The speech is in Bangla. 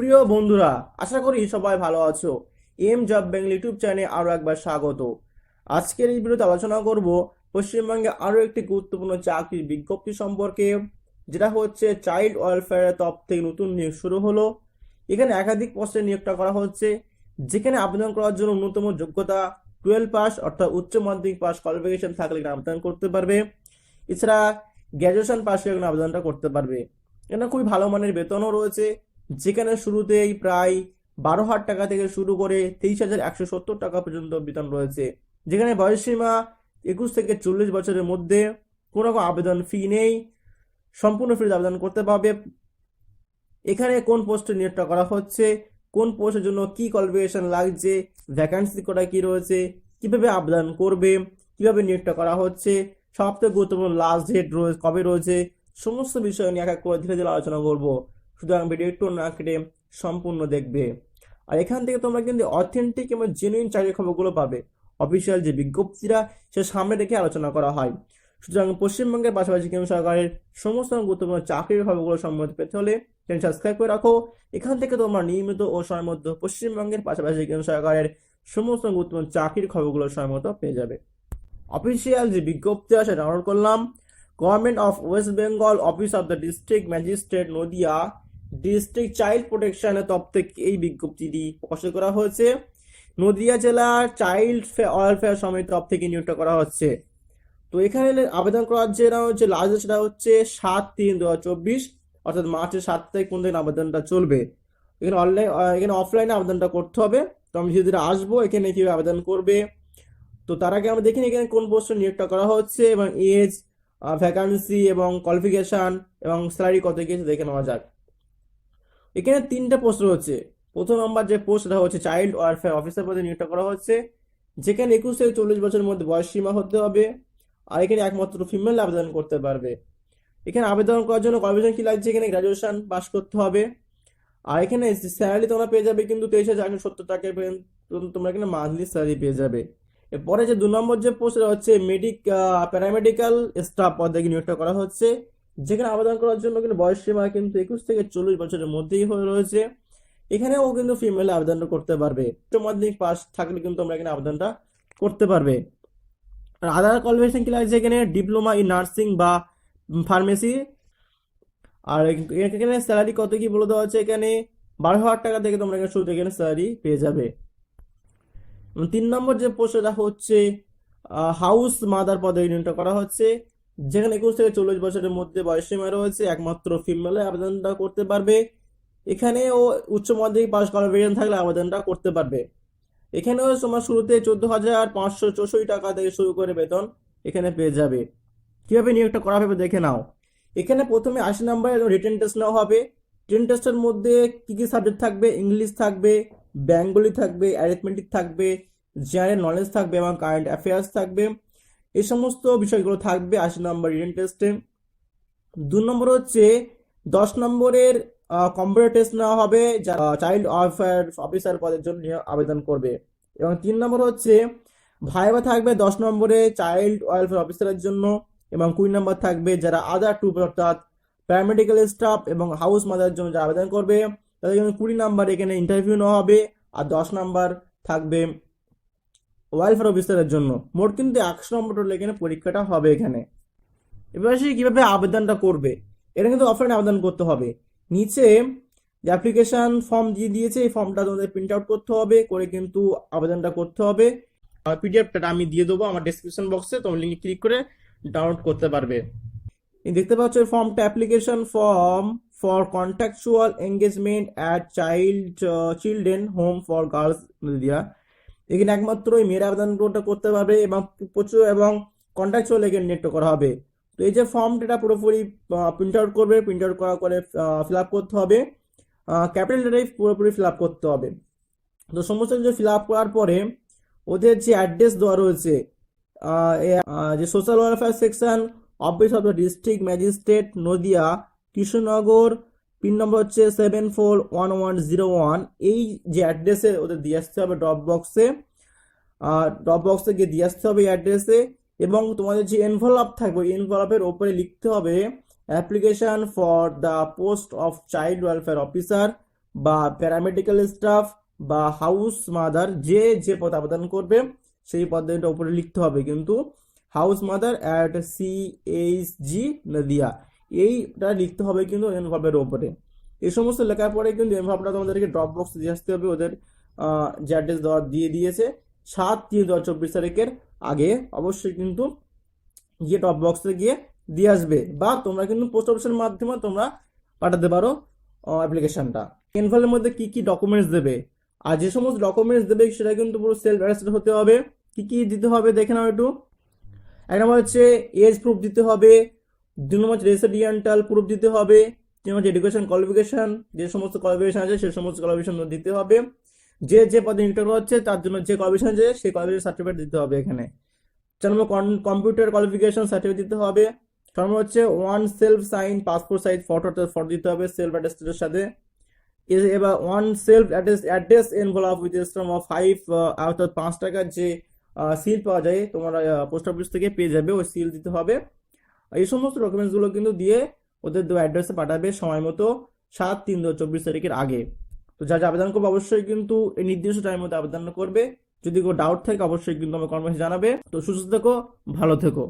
প্রিয় বন্ধুরা, আশা করি সবাই ভালো আছো। এম জব বেঙ্গল ইউটিউব চ্যানেলে আরো একবার স্বাগত। আজকের এই ভিডিওতে আলোচনা করব পশ্চিমবঙ্গে আরো একটি গুরুত্বপূর্ণ চাকরির বিজ্ঞপ্তি সম্পর্কে, যেটা হচ্ছে চাইল্ড ওয়েলফেয়ারের তরফ থেকে নতুন নিয়োগ শুরু হলো। এখানে একাধিক পোস্টে নিয়োগটা করা হচ্ছে, যেখানে আবেদন করার জন্য ন্যূনতম যোগ্যতা 12 পাস অর্থাৎ উচ্চ মাধ্যমিক পাস কোয়ালিফিকেশন থাকলে এখানে আবেদন করতে পারবে। এছাড়া গ্র্যাজুয়েশন পাশে এখানে আবেদনটা করতে পারবে। এখানে খুবই ভালো মানের বেতনও রয়েছে, যেখানে শুরুতেই প্রায় 12,000 টাকা থেকে শুরু করে 23,170 টাকা পর্যন্ত বেতন রয়েছে। যেখানে বয়সসীমা 21 থেকে 40 বছরের মধ্যে, কোনো রকম আবেদন ফি নেই, সম্পূর্ণ ফ্রিতে আবেদন করতে পারবে। এখানে কোন পোস্টে নিয়োগটা করা হচ্ছে, কোন পোস্টের জন্য কি কোয়ালিফিকেশন লাগছে, ভ্যাকান্সি কোটা কি রয়েছে, কিভাবে আবেদন করবে, কিভাবে নিয়োগটা করা হচ্ছে, সবথেকে গুরুত্বপূর্ণ লাস্ট ডেট রয়েছে কবে রয়েছে, সমস্ত বিষয় নিয়ে এক এক করে ধীরে ধীরে আলোচনা করবো। সুতরাং ভিডিও একটু না কেটে সম্পূর্ণ দেখবে। আর এখান থেকে তোমরা কিন্তু অথেন্টিক এবং জেনুইন চাকরির খবরগুলো পাবে। অফিসিয়াল যে বিজ্ঞপ্তিরা সে সামনে রেখে আলোচনা করা হয়। সুতরাং পশ্চিমবঙ্গের পাশাপাশি কেন্দ্র সরকারের সমস্ত গুরুত্বপূর্ণ চাকরির খবরগুলো সম্বন্ধে পেতে হলে চ্যানেল সাবস্ক্রাইব করে রাখো। এখান থেকে তোমরা নিয়মিত ও সময়মত পশ্চিমবঙ্গের পাশাপাশি কেন্দ্র সরকারের সমস্ত গুরুত্বপূর্ণ চাকরির খবরগুলো সময়মত পেয়ে যাবে। অফিসিয়াল যে বিজ্ঞপ্তি আছে ডাউনলোড করলাম। Government of West Bengal, office of the district magistrate Nadia, district child প্রোটেকশনের তরফ থেকে এই বিজ্ঞপ্তিটি প্রকাশ করা হয়েছে। নদিয়া জেলার চাইল্ড ওয়েলফেয়ার সমিতির তরফ থেকে নিয়োগটা করা হচ্ছে। তো এখানে আবেদন করার যে লাস্ট সেটা হচ্ছে 7/3/2024, অর্থাৎ মার্চের 7 তারিখ পর্যন্ত আবেদনটা চলবে। এখানে এখানে অফলাইনে আবেদনটা করতে হবে। তো আমি ধীরে ধীরে আসবো এখানে কিভাবে আবেদন করবে। তো তার আগে আমরা দেখিনি এখানে কোন পোস্টে নিয়োগটা করা হচ্ছে এবং এজ, ভ্যাকান্সি এবং কোয়ালিফিকেশন এবং স্যালারি কত গিয়েছে দেখে নেওয়া যাক। এখানে 3টে পোস্ট রয়েছে। প্রথম নাম্বার যে পোস্ট সেটা হচ্ছে চাইল্ড ওয়েলফেয়ার অফিসার পদে নিয়োগটা করা হচ্ছে, যেখানে 21 থেকে 40 বছরের মধ্যে বয়স সীমা হতে হবে। আর এখানে একমাত্র ফিমেল আবেদন করতে পারবে। এখানে আবেদন করার জন্য কোয়ালিফিকেশন কি লাগছে, এখানে গ্রাজুয়েশন পাস করতে হবে। আর এখানে স্যালারি তোমরা পেয়ে যাবে কিন্তু 23,170 টাকা পর্যন্ত তোমরা এখানে মান্থলি স্যালারি পেয়ে যাবে। এরপরে যে 2 নম্বর যে পোস্ট হচ্ছে প্যারামেডিক্যাল স্টাফ পদে নিয়োগটা করা হচ্ছে, যেখানে আবেদন করার জন্য কিন্তু বয়স সীমা কিন্তু 21 থেকে 40 বছরের মধ্যেই হয়ে রয়েছে। এখানেও কিন্তু ফিমেল আবেদনটা করতে পারবে। উচ্চ মাধ্যমিক পাস থাকলে কিন্তু তোমরা এখানে আবেদনটা করতে পারবে। আর আদার কোয়ালিফিকেশন কি লাগছে, এখানে ডিপ্লোমা ইন নার্সিং বা ফার্মেসি। আর এখানে স্যালারি কত কি বলে দেওয়া হচ্ছে, এখানে 12,000 টাকা থেকে তোমরা এখানে শুরুতে এখানে স্যালারি পেয়ে যাবে। 3 নম্বর যে পোস্টটা হচ্ছে হাউস মাদার পদে নিয়োগটা করা হচ্ছে, যেখানে 21 থেকে 40 বছরের মধ্যে বয়সসীমা রয়েছে, একমাত্র ফিমেলে আবেদনটা করতে পারবে। এখানেও উচ্চ মাধ্যমিক পাস কোয়ালিফিকেশন থাকলে আবেদনটা করতে পারবে। এখানেও তোমার শুরুতে 14,564 টাকা থেকে শুরু করে বেতন এখানে পেয়ে যাবে। কিভাবে নিয়োগটা করা হবে দেখে নাও। এখানে প্রথমে 80 নম্বরের রিটেন টেস্ট নেওয়া হবে। রিটেন টেস্টের মধ্যে কি কি সাবজেক্ট থাকবে, ইংলিশ থাকবে, বেঙ্গলি থাকবে, অ্যারিথমেটিক থাকবে, জেনারেল নলেজ থাকবে এবং কারেন্ট অ্যাফেয়ার্স থাকবে। এই সমস্ত বিষয়গুলো থাকবে 80 নম্বর রিটেন টেস্টে। 2 নম্বর হচ্ছে 10 নম্বরের কম্পিউটার টেস্ট নেওয়া হবে, যারা চাইল্ড ওয়েলফেয়ার অফিসার পদের জন্য আবেদন করবে। এবং 3 নম্বর হচ্ছে ভাইবা থাকবে 10 নম্বরে চাইল্ড ওয়েলফেয়ার অফিসারের জন্য, এবং 20 নম্বর থাকবে যারা আদার টু অর্থাৎ প্যারামেডিক্যাল স্টাফ এবং হাউস মাদারের জন্য যারা আবেদন করবে তাদের জন্য 20 নম্বর এখানে ইন্টারভিউ নেওয়া হবে। আর 10 নম্বর থাকবে ওয়েলফেয়ার অফিসারের জন্য। মোট কিন্তু 100 নম্বর টোটাল এখানে পরীক্ষাটা হবে এখানে। এবার সে কিভাবে আবেদনটা করবে, এটা কিন্তু অফলাইনে আবেদন করতে হবে। নিচে যে অ্যাপ্লিকেশন ফর্ম দিয়ে দিয়েছে, এই ফর্মটা তোমাদের প্রিন্ট আউট করতে হবে, করে কিন্তু আবেদনটা করতে হবে। আর পিডিএফটা আমি দিয়ে দেবো আমার ডেসক্রিপশন বক্সে, তোমরা লিঙ্কে ক্লিক করে ডাউনলোড করতে পারবে। দেখতে পাচ্ছ ফর্মটা application form for contractual engagement at children home for girls Nadia. এখানে একমাত্র ওই মেয়েরা আবেদনটা করতে পারবে এবং প্রচুর এবং কন্ট্রাকচুয়াল এখানে নেট করা হবে। তো এই যে ফর্মটা পুরোপুরি প্রিন্ট আউট করবে, প্রিন্ট আউট করার পরে ফিল আপ করতে হবে, ক্যাপিটাল লেটারে পুরোপুরি ফিল আপ করতে হবে। তো সমস্ত কিছু ফিল আপ করার পরে ওদের যে অ্যাড্রেস দেওয়া রয়েছে, যে social welfare section, office of the district magistrate Nadia, Krishnanagar, pin number হচ্ছে 741101, এই যে অ্যাড্রেসে ওদের দিয়ে আসতে হবে ড্রপ বক্সে গিয়ে দিয়ে আসতে হবে এই অ্যাড্রেসে। এবং তোমাদের যে এনভেলপ থাকবে এনভেলপের ওপরে লিখতে হবে application for the post of child welfare officer বা প্যারামেডিক্যাল স্টাফ বা হাউস মাদার, যে যে পদে আবেদন করবে সেই পদের উপরে লিখতে হবে কিন্তু house mother at CHG Nadia, এইটা লিখতে হবে কিন্তু এনভলভের উপরে। এই সমস্ত লেখার পরে কিন্তু এনভলভটা তোমাদেরকে ড্রপ বক্স দিয়ে আসতে হবে, ওদের যে অ্যাড্রেস দেওয়া দিয়ে দিয়েছে 7/3/2024 তারিখের আগে অবশ্যই কিন্তু গিয়ে ড্রপ বক্সে গিয়ে দিয়ে আসবে, বা তোমরা কিন্তু পোস্ট অফিসের মাধ্যমে তোমরা পাঠাতে পারো অ্যাপ্লিকেশনটা। এনভলভের মধ্যে কি কি ডকুমেন্টস দেবে, আর যে সমস্ত ডকুমেন্টস দেবে সেটা কিন্তু পুরো সেলফ অ্যাটেস্টেড হতে হবে। কি কি দিতে হবে দেখে নাও একটু। এক নম্বর হচ্ছে এজ প্রুফ দিতে হবে, 2 নম্বর রেসিডেন্টাল প্রুফ দিতে হবে, 3 নম্বর এডুকেশন কোয়ালিফিকেশন, যে সমস্ত কোয়ালিফিকেশন আছে সেই সমস্ত কোয়ালিফিকেশন দিতে হবে, যে যে পদে নিয়োগ করা হচ্ছে তার জন্য যে কোয়ালিফিকেশন আছে সেই কোয়ালিফিকেশন সার্টিফিকেট দিতে হবে এখানে। 4 নম্বর কম্পিউটার কোয়ালিফিকেশন সার্টিফিকেট দিতে হবে। 6 নম্বর হচ্ছে one self sign passport size photo দিতে হবে সেলফ অ্যাটেস্টেডের সাথে। এবার one self address envelope with stamp of 5, অর্থাৎ 5 টাকার যে সিল পাওয়া যায় তোমরা পোস্ট অফিস থেকে পেয়ে যাবে, ওই সিল দিতে হবে। এই সমস্ত ডকুমেন্টসগুলো কিন্তু দিয়ে ওদের অ্যাড্রেসে পাঠাবে সময় মতো 7/3/2024 তারিখের আগে। তো যা যা আবেদন করবে অবশ্যই কিন্তু এই নির্দিষ্ট টাইমের মধ্যে আবেদন করবে। যদি কোনো ডাউট থাকে অবশ্যই কিন্তু আমার কমেন্টে জানাবে। তো সুস্থ থেকো, ভালো থেকো।